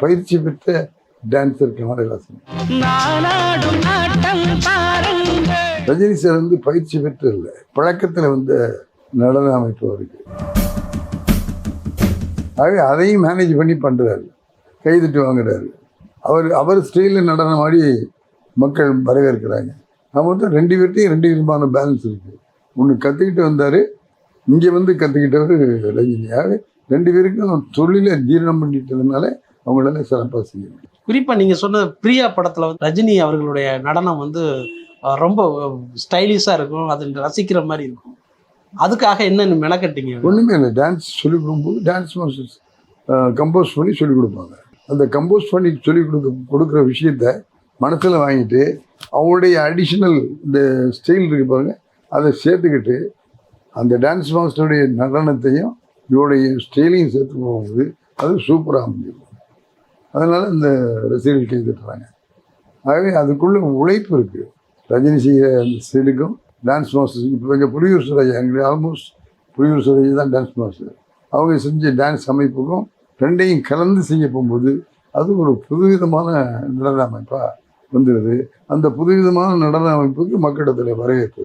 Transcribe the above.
பயிற்சி பெற்ற dancer Kamal Haasan. Rajini sir வந்து பயிற்சி பெற்று இல்லை, பழக்கத்தில் வந்த நடன அமைப்பு அவருக்கு. ஆகவே அதையும் மேனேஜ் பண்ணி பண்ணுறாரு, கைதட்டி வாங்குறாரு. அவர் ஸ்டைலில் நடனம் ஆடி மக்கள் வரவேற்கிறாங்க. நம்ம வந்து 2 பேர்ட்டையும் 2 விதமான பேலன்ஸ் இருக்குது. ஒன்று கற்றுக்கிட்டு வந்தார், இங்கே வந்து கற்றுக்கிட்டவர் ரஜினி. ஆகவே 2 பேருக்கும் தொழிலை ஜீரணம் பண்ணிட்டதுனால அவங்களால சிறப்பாக செய்ய முடியும். குறிப்பாக நீங்கள் சொன்ன பிரியா படத்தில் வந்து ரஜினி அவர்களுடைய நடனம் வந்து ரொம்ப ஸ்டைலிஷாக இருக்கும், அது ரசிக்கிற மாதிரி இருக்கும். அதுக்காக என்னென்ன மெனக்கட்டிங்க? ஒன்றுமே இல்லை, டான்ஸ் சொல்லிக் கொடுக்கும்போது டான்ஸ் மாஸ்டர்ஸ் கம்போஸ் பண்ணி சொல்லிக் கொடுப்பாங்க. அந்த கம்போஸ் பண்ணி சொல்லிக் கொடுக்குற விஷயத்த மனசில் வாங்கிட்டு அவங்களுடைய அடிஷ்னல் இந்த ஸ்டைல் இருக்கு பாருங்க, அதை சேர்த்துக்கிட்டு அந்த டான்ஸ் மாஸ்டருடைய நடனத்தையும் இவருடைய ஸ்டைலையும் சேர்த்து போகும்போது அது சூப்பராக அமைஞ்சிருக்கும். அதனால் இந்த ரசிகர்கள் கைதட்டுறாங்க. ஆகவே அதுக்குள்ளே உழைப்பு இருக்குது. ரஜினி செய்கிற அந்த ஸ்டைலுக்கும் டான்ஸ் மாஸ்டர், இப்போ எங்கள் புலியூர் சுரையா, எங்களுக்கு ஆல்மோஸ்ட் புலியூர் சுரையா தான் டான்ஸ் மாஸ்டர். அவங்க செஞ்ச டான்ஸ் அமைப்புக்கும் 2ஐயும் கலந்து செய்ய போகும்போது அது ஒரு புதுவிதமான நடன அமைப்பாக வந்துடுது. அந்த புதுவிதமான நடன அமைப்புக்கு மக்களிடத்தில் வரவேற்பு.